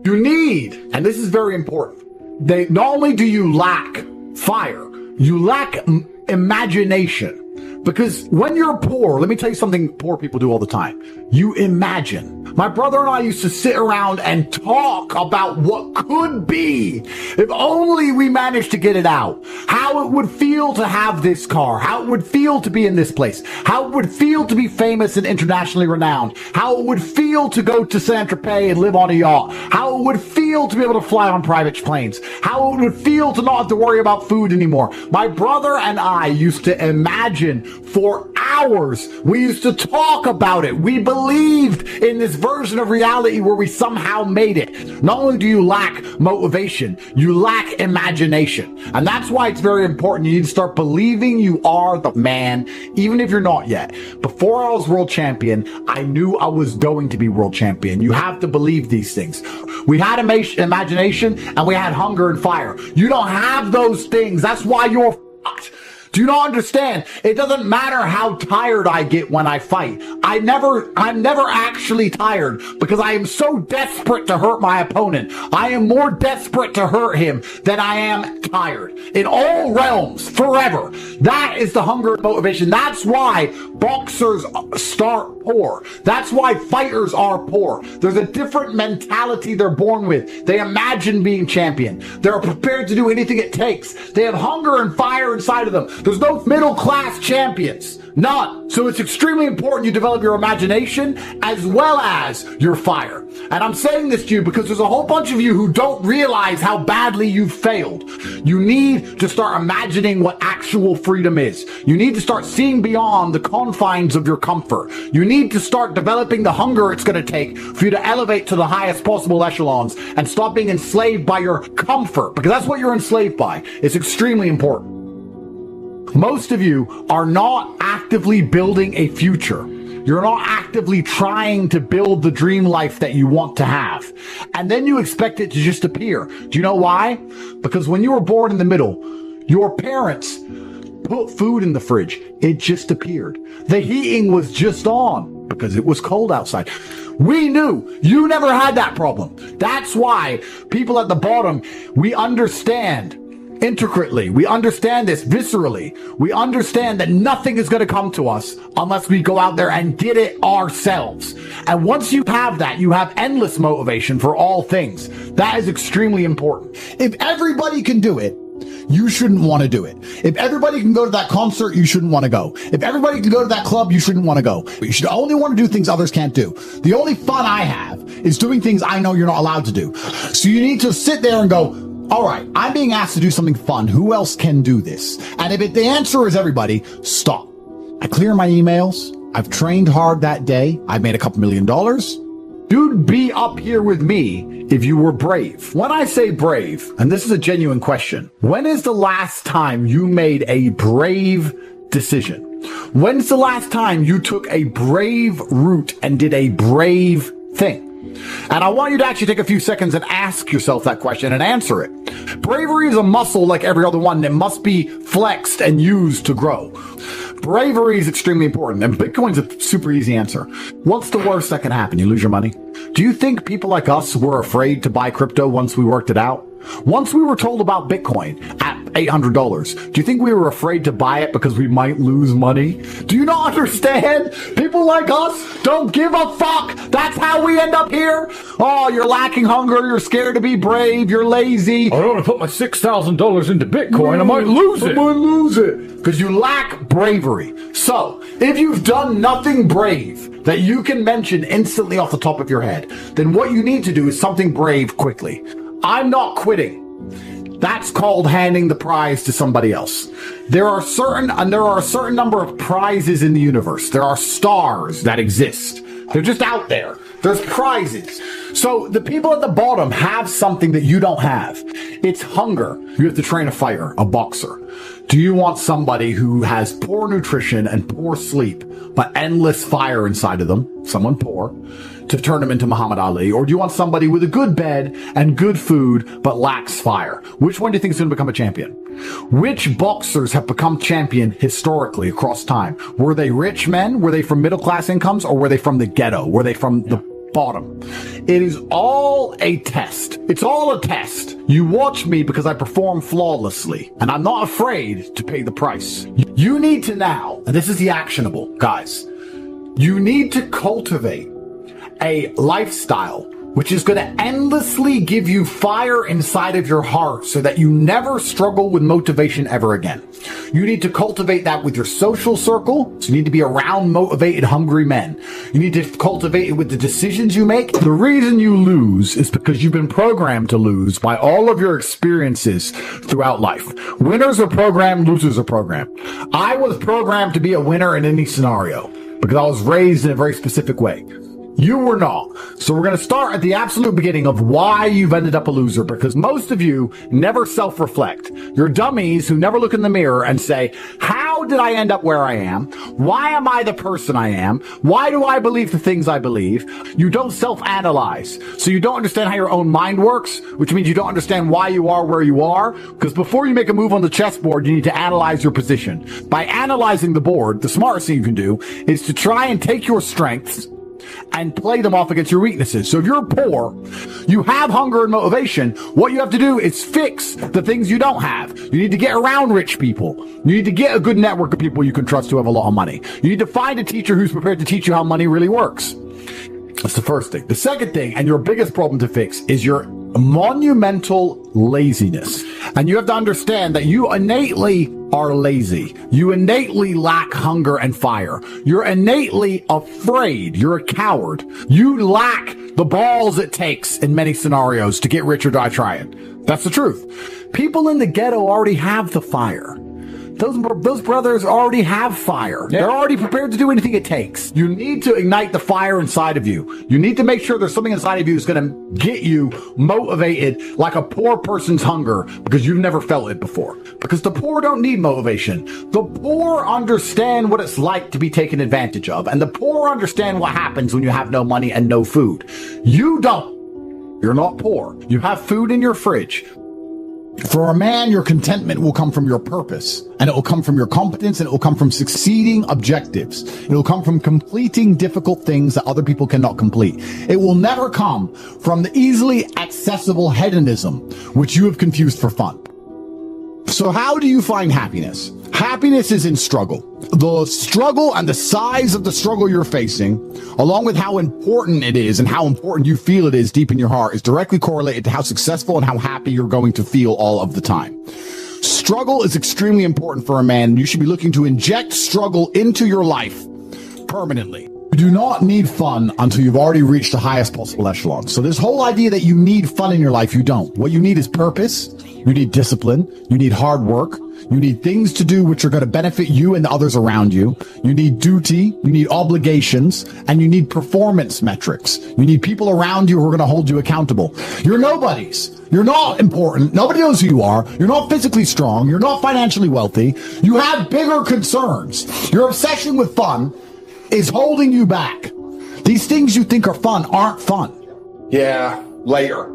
You need, and this is very important, not only do you lack fire, you lack imagination. Because when you're poor, let me tell you something poor people do all the time. You imagine. My brother and I used to sit around and talk about what could be if only we managed to get it out. How it would feel to have this car. How it would feel to be in this place. How it would feel to be famous and internationally renowned. How it would feel to go to Saint-Tropez and live on a yacht. How it would feel to be able to fly on private planes. How it would feel to not have to worry about food anymore. My brother and I used to imagine for hours. We used to talk about it. We believed in this version of reality where we somehow made it. Not only do you lack motivation, you lack imagination. And that's why it's very important. You need to start believing you are the man, even if you're not yet. Before I was world champion, I knew I was going to be world champion. You have to believe these things. We had imagination and we had hunger and fire. You don't have those things. That's why you're fucked. Do you not understand? It doesn't matter how tired I get when I fight. I'm never actually tired because I am so desperate to hurt my opponent. I am more desperate to hurt him than I am tired. In all realms, forever. That is the hunger and motivation. That's why boxers start poor. That's why fighters are poor. There's a different mentality they're born with. They imagine being champion. They're prepared to do anything it takes. They have hunger and fire inside of them. There's no middle-class champions. None. So it's extremely important you develop your imagination as well as your fire. And I'm saying this to you because there's a whole bunch of you who don't realize how badly you've failed. You need to start imagining what actual freedom is. You need to start seeing beyond the confines of your comfort. You need to start developing the hunger it's going to take for you to elevate to the highest possible echelons and stop being enslaved by your comfort, because that's what you're enslaved by. It's extremely important. Most of you are not actively building a future. You're not actively trying to build the dream life that you want to have. And then you expect it to just appear. Do you know why? Because when you were born in the middle, your parents put food in the fridge. It just appeared. The heating was just on because it was cold outside. We knew you never had that problem. That's why people at the bottom, we understand intricately. We understand this viscerally. We understand that nothing is going to come to us unless we go out there and get it ourselves. And once you have that, you have endless motivation for all things. That is extremely important. If everybody can do it, you shouldn't want to do it. If everybody can go to that concert, you shouldn't want to go. If everybody can go to that club, you shouldn't want to go. But you should only want to do things others can't do. The only fun I have is doing things I know you're not allowed to do. So you need to sit there and go, all right, I'm being asked to do something fun. Who else can do this? And if the answer is everybody, stop. I clear my emails. I've trained hard that day. I've made a couple $1 million. You'd be up here with me if you were brave. When I say brave, and this is a genuine question, when is the last time you made a brave decision? When's the last time you took a brave route and did a brave thing? And I want you to actually take a few seconds and ask yourself that question and answer it. Bravery is a muscle like every other one that must be flexed and used to grow. Bravery is extremely important, and Bitcoin's a super easy answer. What's the worst that can happen? You lose your money? Do you think people like us were afraid to buy crypto once we worked it out? Once we were told about Bitcoin at $800, do you think we were afraid to buy it because we might lose money? Do you not understand? People like us don't give a fuck. That's how we end up here. Oh, you're lacking hunger. You're scared to be brave. You're lazy. I don't want to put my $6,000 into Bitcoin. I might lose it. I might lose it. Because you lack bravery. So, if you've done nothing brave that you can mention instantly off the top of your head, then what you need to do is something brave quickly. I'm not quitting. That's called handing the prize to somebody else. There are a certain number of prizes in the universe. There are stars that exist. They're just out there. There's prizes. So the people at the bottom have something that you don't have. It's hunger. You have to train a fighter, a boxer. Do you want somebody who has poor nutrition and poor sleep, but endless fire inside of them, someone poor, to turn them into Muhammad Ali? Or do you want somebody with a good bed and good food, but lacks fire? Which one do you think is going to become a champion? Which boxers have become champion historically across time? Were they rich men? Were they from middle class incomes? Or were they from the ghetto? Were they from the bottom. It is all a test. It's all a test. You watch me because I perform flawlessly, and I'm not afraid to pay the price. You need to now, and this is the actionable, guys, you need to cultivate a lifestyle which is going to endlessly give you fire inside of your heart so that you never struggle with motivation ever again. You need to cultivate that with your social circle. So you need to be around motivated, hungry men. You need to cultivate it with the decisions you make. The reason you lose is because you've been programmed to lose by all of your experiences throughout life. Winners are programmed, losers are programmed. I was programmed to be a winner in any scenario because I was raised in a very specific way. You were not. So we're going to start at the absolute beginning of why you've ended up a loser, because most of you never self-reflect. You're dummies who never look in the mirror and say, how did I end up where I am? Why am I the person I am? Why do I believe the things I believe? You don't self-analyze. So you don't understand how your own mind works, which means you don't understand why you are where you are. Because before you make a move on the chessboard, you need to analyze your position. By analyzing the board, the smartest thing you can do is to try and take your strengths and play them off against your weaknesses. So if you're poor, you have hunger and motivation. What you have to do is fix the things you don't have. You need to get around rich people. You need to get a good network of people you can trust who have a lot of money. You need to find a teacher who's prepared to teach you how money really works. That's the first thing. The second thing, and your biggest problem to fix, is your monumental laziness. And you have to understand that you innately are lazy. You innately lack hunger and fire. You're innately afraid. You're a coward. You lack the balls it takes in many scenarios to get rich or die trying. That's the truth. People in the ghetto already have the fire. Those brothers already have fire. Yeah. They're already prepared to do anything it takes. You need to ignite the fire inside of you. You need to make sure there's something inside of you that's going to get you motivated like a poor person's hunger, because you've never felt it before. Because the poor don't need motivation. The poor understand what it's like to be taken advantage of. And the poor understand what happens when you have no money and no food. You don't. You're not poor. You have food in your fridge. For a man, your contentment will come from your purpose, and it will come from your competence, and it will come from succeeding objectives. It will come from completing difficult things that other people cannot complete. It will never come from the easily accessible hedonism, which you have confused for fun. So how do you find happiness? Happiness is in struggle. The struggle and the size of the struggle you're facing, along with how important it is and how important you feel it is deep in your heart, is directly correlated to how successful and how happy you're going to feel all of the time. Struggle is extremely important for a man. You should be looking to inject struggle into your life permanently. You do not need fun until you've already reached the highest possible echelon. So this whole idea that you need fun in your life, you don't. What you need is purpose. You need discipline. You need hard work. You need things to do which are going to benefit you and the others around you. You need duty. You need obligations. And you need performance metrics. You need people around you who are going to hold you accountable. You're nobodies. You're not important. Nobody knows who you are. You're not physically strong. You're not financially wealthy. You have bigger concerns. Your obsession with fun is holding you back. These things you think are fun aren't fun. Yeah, later.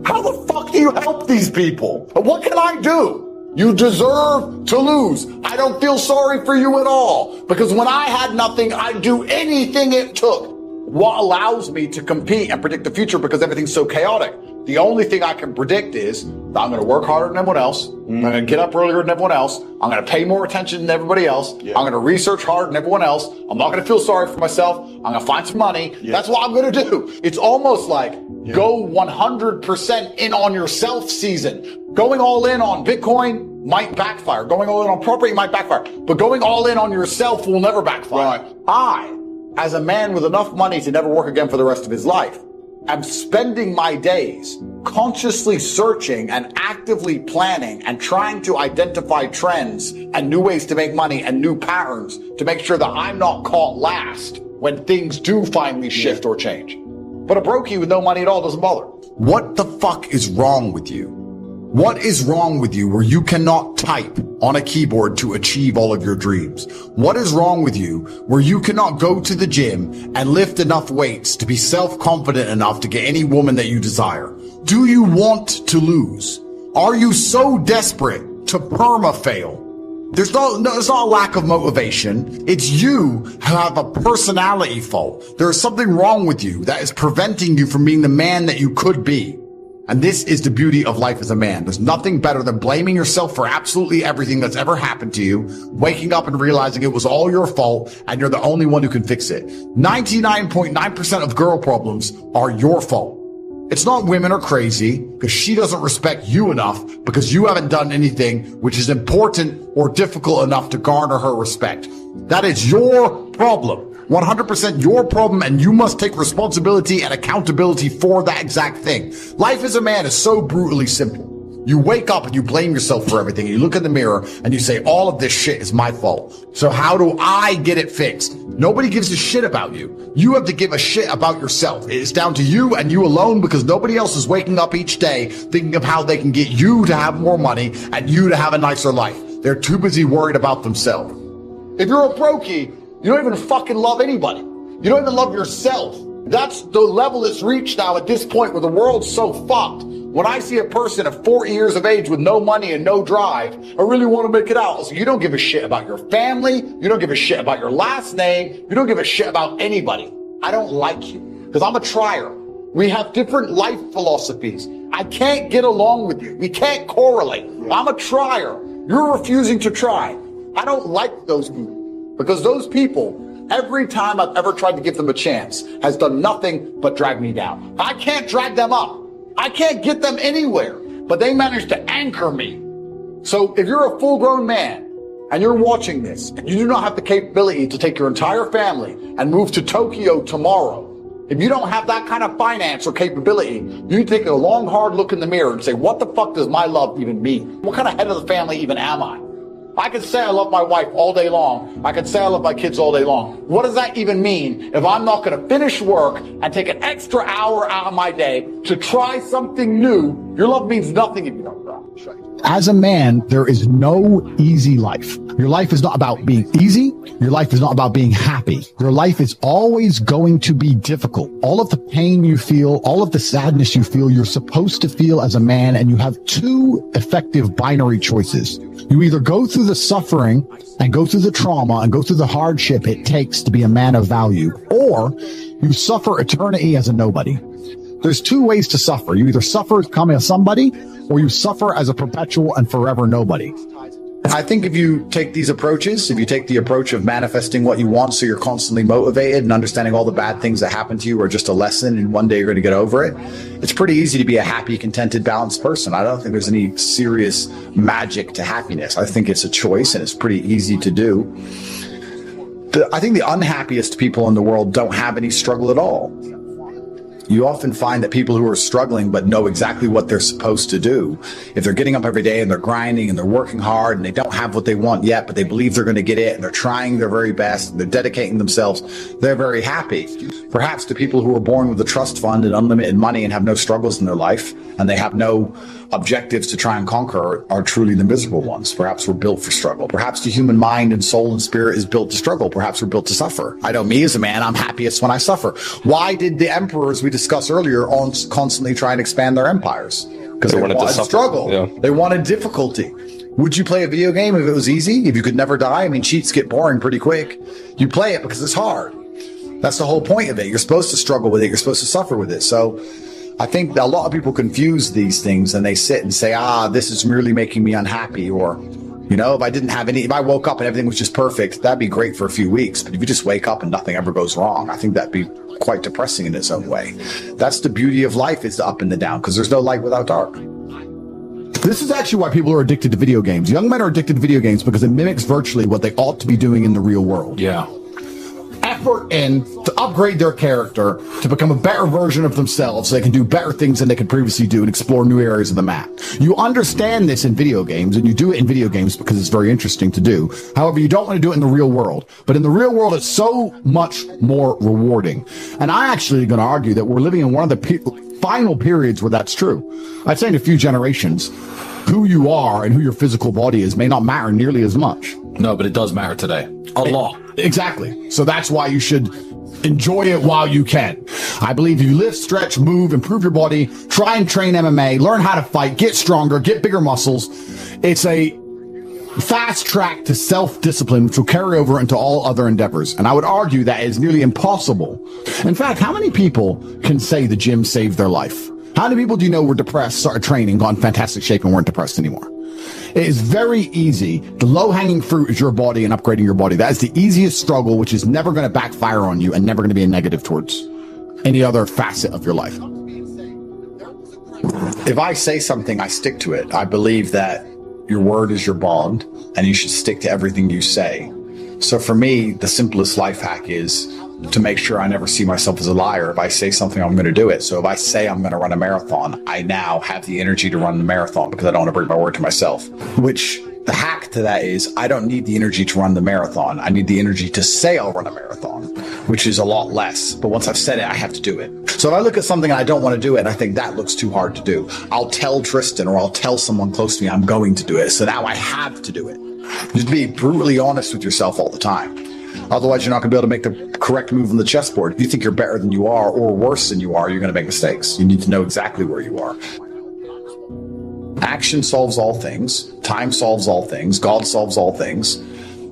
How the fuck do you help these people? What can I do? You deserve to lose. I don't feel sorry for you at all. Because when I had nothing, I'd do anything it took. What allows me to compete and predict the future, because everything's so chaotic? The only thing I can predict is that I'm going to work harder than everyone else. I'm going to get up earlier than everyone else. I'm going to pay more attention than everybody else. Yeah. I'm going to research harder than everyone else. I'm not going to feel sorry for myself. I'm going to find some money. Yeah. That's what I'm going to do. It's almost like go 100% in on yourself season. Going all in on Bitcoin might backfire. Going all in on property might backfire. But going all in on yourself will never backfire. Right. I, as a man with enough money to never work again for the rest of his life, I'm spending my days consciously searching and actively planning and trying to identify trends and new ways to make money and new patterns to make sure that I'm not caught last when things do finally shift or change. But a brokey with no money at all doesn't bother. What the fuck is wrong with you? What is wrong with you where you cannot type on a keyboard to achieve all of your dreams? What is wrong with you where you cannot go to the gym and lift enough weights to be self-confident enough to get any woman that you desire? Do you want to lose? Are you so desperate to perma-fail It's not a lack of motivation. It's you who have a personality fault. There is something wrong with you that is preventing you from being the man that you could be. And this is the beauty of life as a man. There's nothing better than blaming yourself for absolutely everything that's ever happened to you, waking up and realizing it was all your fault and you're the only one who can fix it. 99.9% of girl problems are your fault. It's not women are crazy because she doesn't respect you enough because you haven't done anything which is important or difficult enough to garner her respect. That is your problem. 100% your problem, and you must take responsibility and accountability for that exact thing. Life as a man is so brutally simple. You wake up and you blame yourself for everything. You look in the mirror and you say, all of this shit is my fault. So how do I get it fixed? Nobody gives a shit about you. You have to give a shit about yourself. It's down to you and you alone, because nobody else is waking up each day thinking of how they can get you to have more money and you to have a nicer life. They're too busy worried about themselves. If you're a brokey, you don't even fucking love anybody. You don't even love yourself. That's the level it's reached now at this point where the world's so fucked. When I see a person at 40 years of age with no money and no drive, I really want to make it out. So you don't give a shit about your family. You don't give a shit about your last name. You don't give a shit about anybody. I don't like you because I'm a trier. We have different life philosophies. I can't get along with you. We can't correlate. I'm a trier. You're refusing to try. I don't like those people because those people, every time I've ever tried to give them a chance, has done nothing but drag me down. I can't drag them up. I can't get them anywhere, but they managed to anchor me. So if you're a full-grown man and you're watching this and you do not have the capability to take your entire family and move to Tokyo tomorrow, if you don't have that kind of finance or capability, you need to take a long, hard look in the mirror and say, what the fuck does my love even mean? What kind of head of the family even am I? I can say I love my wife all day long. I can say I love my kids all day long. What does that even mean if I'm not going to finish work and take an extra hour out of my day to try something new? Your love means nothing if you don't try. As a man, there is no easy life. Your life is not about being easy. Your life is not about being happy. Your life is always going to be difficult. All of the pain you feel, all of the sadness you feel, you're supposed to feel as a man, and you have two effective binary choices. You either go through the suffering and go through the trauma and go through the hardship it takes to be a man of value, or you suffer eternity as a nobody. There's two ways to suffer. You either suffer as becoming a somebody, or you suffer as a perpetual and forever nobody. I think if you take these approaches, if you take the approach of manifesting what you want so you're constantly motivated and understanding all the bad things that happen to you are just a lesson and one day you're going to get over it, it's pretty easy to be a happy, contented, balanced person. I don't think there's any serious magic to happiness. I think it's a choice and it's pretty easy to do. I think the unhappiest people in the world don't have any struggle at all. You often find that people who are struggling but know exactly what they're supposed to do, if they're getting up every day and they're grinding and they're working hard and they don't have what they want yet, but they believe they're going to get it and they're trying their very best and they're dedicating themselves, they're very happy. Perhaps the people who are born with a trust fund and unlimited money and have no struggles in their life and they have no objectives to try and conquer are truly the miserable ones. Perhaps we're built for struggle. Perhaps the human mind and soul and spirit is built to struggle. Perhaps we're built to suffer. I know me as a man, I'm happiest when I suffer. Why did the emperors we discussed earlier constantly try and expand their empires? Because they wanted to struggle. Yeah. They wanted difficulty. Would you play a video game if it was easy? If you could never die? I mean, cheats get boring pretty quick. You play it because it's hard. That's the whole point of it. You're supposed to struggle with it. You're supposed to suffer with it. So I think a lot of people confuse these things and they sit and say, this is merely making me unhappy. Or, you know, if I woke up and everything was just perfect, that'd be great for a few weeks. But if you just wake up and nothing ever goes wrong, I think that'd be quite depressing in its own way. That's the beauty of life, is the up and the down, because there's no light without dark. This is actually why people are addicted to video games. Young men are addicted to video games because it mimics virtually what they ought to be doing in the real world. Yeah. Effort in to upgrade their character to become a better version of themselves so they can do better things than they could previously do and explore new areas of the map. You understand this in video games, and you do it in video games because it's very interesting to do. However, you don't want to do it in the real world. But in the real world, it's so much more rewarding. And I actually going to argue that we're living in one of the final periods where that's true. I'd say in a few generations, who you are and who your physical body is may not matter nearly as much. No, but it does matter today. A lot. Exactly. So that's why you should enjoy it while you can. I believe if you lift, stretch, move, improve your body, try and train MMA, learn how to fight, get stronger, get bigger muscles. It's a fast track to self-discipline, which will carry over into all other endeavors. And I would argue that is nearly impossible. In fact, how many people can say the gym saved their life? How many people do you know were depressed, started training, got in fantastic shape, and weren't depressed anymore? It is very easy. The low-hanging fruit is your body and upgrading your body. That is the easiest struggle, which is never going to backfire on you and never going to be a negative towards any other facet of your life. If I say something, I stick to it. I believe that your word is your bond, and you should stick to everything you say. So for me, the simplest life hack is to make sure I never see myself as a liar. If I say something, I'm going to do it. So if I say I'm going to run a marathon, I now have the energy to run the marathon because I don't want to break my word to myself. Which the hack to that is I don't need the energy to run the marathon. I need the energy to say I'll run a marathon, which is a lot less. But once I've said it, I have to do it. So if I look at something and I don't want to do it, and I think that looks too hard to do, I'll tell Tristan or I'll tell someone close to me I'm going to do it. So now I have to do it. Just be brutally honest with yourself all the time. Otherwise, you're not going to be able to make the correct move on the chessboard. If you think you're better than you are or worse than you are, you're going to make mistakes. You need to know exactly where you are. Action solves all things. Time solves all things. God solves all things.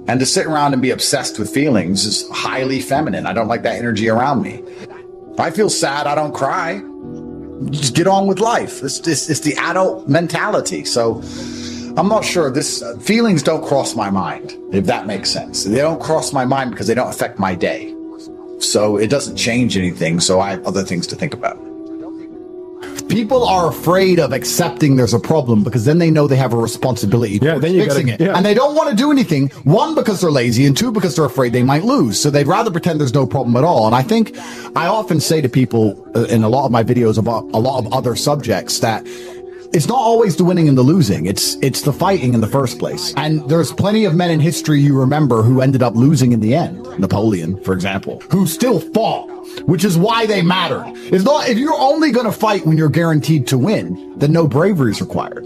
And to sit around and be obsessed with feelings is highly feminine. I don't like that energy around me. If I feel sad, I don't cry. Just get on with life. It's the adult mentality. So I'm not sure. Feelings don't cross my mind, if that makes sense. They don't cross my mind because they don't affect my day. So it doesn't change anything. So I have other things to think about. People are afraid of accepting there's a problem because then they know they have a responsibility towards fixing it. Yeah. And they don't want to do anything, one, because they're lazy, and two, because they're afraid they might lose. So they'd rather pretend there's no problem at all. And I think I often say to people in a lot of my videos about a lot of other subjects that it's not always the winning and the losing. It's the fighting in the first place. And there's plenty of men in history you remember who ended up losing in the end. Napoleon, for example, who still fought, which is why they mattered. It's not, if you're only going to fight when you're guaranteed to win, then no bravery is required.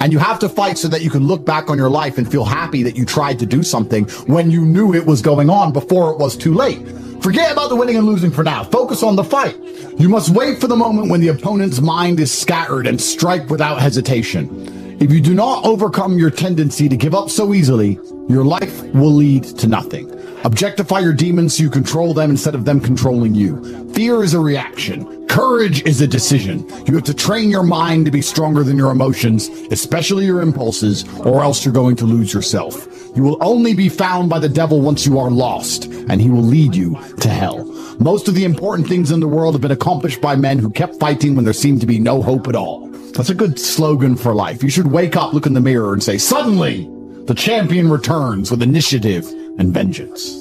And you have to fight so that you can look back on your life and feel happy that you tried to do something when you knew it was going on before it was too late. Forget about the winning and losing for now. Focus on the fight. You must wait for the moment when the opponent's mind is scattered and strike without hesitation. If you do not overcome your tendency to give up so easily, your life will lead to nothing. Objectify your demons so you control them instead of them controlling you. Fear is a reaction. Courage is a decision. You have to train your mind to be stronger than your emotions, especially your impulses, or else you're going to lose yourself. You will only be found by the devil once you are lost, and he will lead you to hell. Most of the important things in the world have been accomplished by men who kept fighting when there seemed to be no hope at all. That's a good slogan for life. You should wake up, look in the mirror, and say, suddenly, the champion returns with initiative and vengeance.